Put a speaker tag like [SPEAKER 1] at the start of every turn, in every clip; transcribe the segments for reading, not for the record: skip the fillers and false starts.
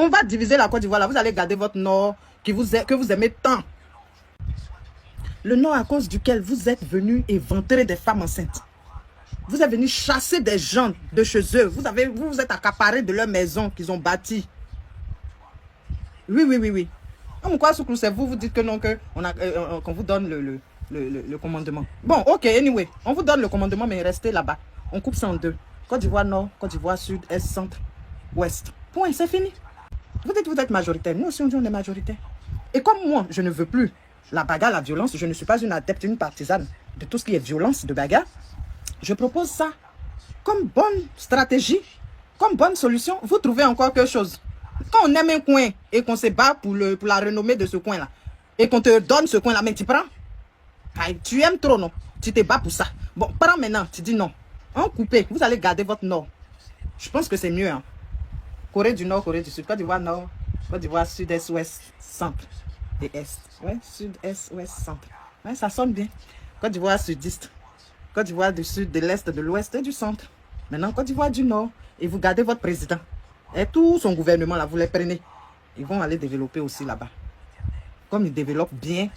[SPEAKER 1] On va diviser la Côte d'Ivoire là. Vous allez garder votre nord que vous aimez tant. Le nord à cause duquel vous êtes venus éventrer des femmes enceintes. Vous êtes venus chasser des gens de chez eux. Vous vous êtes accaparés de leur maison qu'ils ont bâtie. Oui. Pourquoi c'est vous dites que non, qu'on vous donne le commandement. Bon, ok, anyway. On vous donne le commandement, mais restez là-bas. On coupe ça en deux. Côte d'Ivoire Nord, Côte d'Ivoire Sud, Est, Centre, Ouest. Point, c'est fini. Vous dites que vous êtes majoritaire. Nous aussi, on dit on est majoritaire. Et comme moi, je ne veux plus la bagarre, la violence, je ne suis pas une adepte, une partisane de tout ce qui est violence, de bagarre. Je propose ça comme bonne stratégie, comme bonne solution. Vous trouvez encore quelque chose. Quand on aime un coin et qu'on se bat pour la renommée de ce coin-là, et qu'on te donne ce coin-là, mais tu prends. Tu aimes trop, non? Tu te bats pour ça. Bon, prends maintenant, tu dis non. En coupé, vous allez garder votre nord. Je pense que c'est mieux. Hein? Corée du Nord, Corée du Sud, Côte d'Ivoire Nord, Côte d'Ivoire Sud, Est, Ouest, Centre et Est. Ouais, Sud, Est, Ouest, Centre. Ouais, ça sonne bien. Côte d'Ivoire Sudiste, Côte d'Ivoire du Sud, de l'Est, de l'Ouest et du Centre. Maintenant, Côte d'Ivoire du Nord. Et vous gardez votre président. Et tout son gouvernement, là, vous les prenez. Ils vont aller développer aussi là-bas. Comme ils développent bien,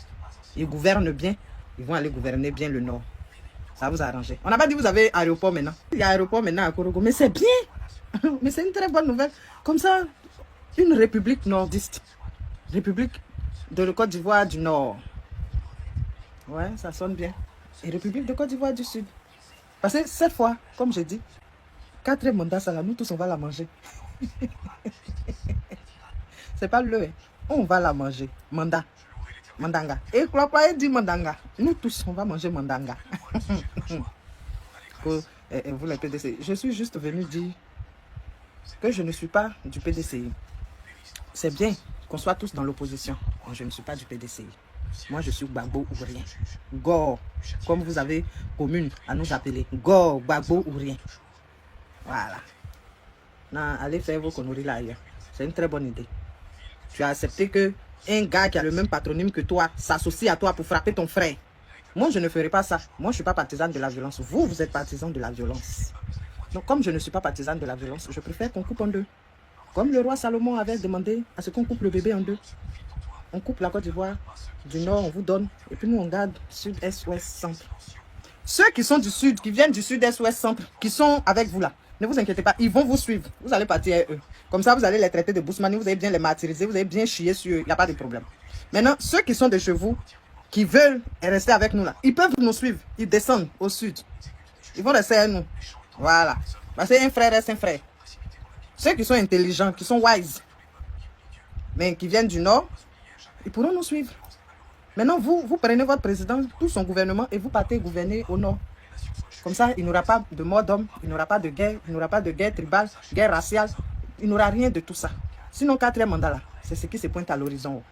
[SPEAKER 1] ils gouvernent bien, ils vont aller gouverner bien le Nord. Ça vous arrange. On n'a pas dit que vous avez aéroport maintenant. Il y a aéroport maintenant à Korogo. Mais c'est bien. Mais c'est une très bonne nouvelle. Comme ça, une république nordiste. République de la Côte d'Ivoire du Nord. Ouais, ça sonne bien. Et République de Côte d'Ivoire du Sud. Parce que cette fois, comme j'ai dit, 4e mandat, ça là, nous tous, on va la manger. C'est pas le, hein. On va la manger. Mandat. Mandanga. Et Klopaye dit Mandanga. Nous tous, on va manger Mandanga. Vous, les PDC. Je suis juste venu dire que je ne suis pas du PDCI. C'est bien qu'on soit tous dans l'opposition. Je ne suis pas du PDCI. Moi, je suis Gbagbo ou rien. Go, comme vous avez commune à nous appeler. Go, Gbagbo ou rien. Voilà. Non, allez faire vos conneries là ailleurs. C'est une très bonne idée. Tu as accepté que un gars qui a le même patronyme que toi s'associe à toi pour frapper ton frère. Moi, je ne ferai pas ça. Moi, je ne suis pas partisane de la violence. Vous, vous êtes partisan de la violence. Donc, comme je ne suis pas partisane de la violence, je préfère qu'on coupe en deux. Comme le roi Salomon avait demandé à ce qu'on coupe le bébé en deux. On coupe la Côte d'Ivoire du Nord, on vous donne. Et puis nous, on garde Sud, Est, Ouest, Centre. Ceux qui sont du Sud, qui viennent du Sud, Est, Ouest, Centre, qui sont avec vous là, ne vous inquiétez pas, ils vont vous suivre. Vous allez partir avec eux. Comme ça, vous allez les traiter de bousmani, vous allez bien les martyriser, vous allez bien chier sur eux. Il n'y a pas de problème. Maintenant, ceux qui sont de chez vous, qui veulent rester avec nous là, ils peuvent nous suivre. Ils descendent au Sud. Ils vont rester avec nous. Voilà. Parce qu'un frère reste un frère. Ceux qui sont intelligents, qui sont wise, mais qui viennent du Nord, ils pourront nous suivre. Maintenant, vous prenez votre président, tout son gouvernement, et vous partez gouverner au Nord. Comme ça, il n'y aura pas de mort d'homme, il n'y aura pas de guerre, il n'y aura pas de guerre tribale, guerre raciale. Il n'y aura rien de tout ça. Sinon, 4e mandat là, c'est ce qui se pointe à l'horizon.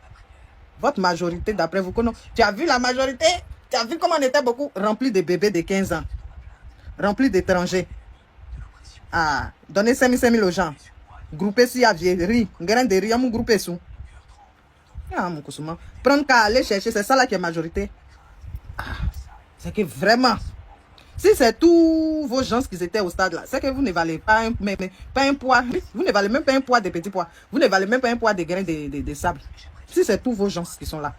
[SPEAKER 1] Votre majorité, d'après vous, tu as vu la majorité? Tu as vu comment on était beaucoup remplis de bébés de 15 ans, remplis d'étrangers. Ah, donnez 5 000 aux gens. Groupez si à riz, grain de riz, à mon groupé sous. Ah, mon cousin. Prendre qu'à aller chercher, c'est ça là qui est majorité. Ah, c'est que vraiment, si c'est tous vos gens qui étaient au stade là, c'est que vous ne valez pas un poids. Vous ne valez même pas un poids de petits pois. Vous ne valez même pas un poids de grains de sable. Si c'est tous vos gens qui sont là.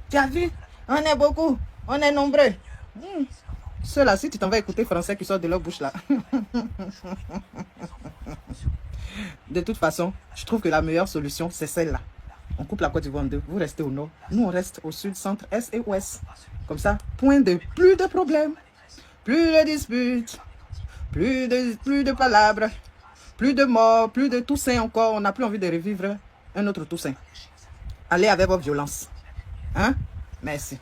[SPEAKER 1] Tu as vu? On est beaucoup. On est nombreux. Ceux-là, si tu t'en vas écouter français qui sortent de leur bouche là. De toute façon, je trouve que la meilleure solution, c'est celle-là. On coupe la Côte d'Ivoire en deux. Vous restez au nord. Nous, on reste au sud, centre, est et ouest. Comme ça, point de plus de problèmes, plus de disputes, plus de palabres, plus de morts, plus de Toussaint encore. On n'a plus envie de revivre un autre Toussaint. Allez avec vos violences. Hein? Merci.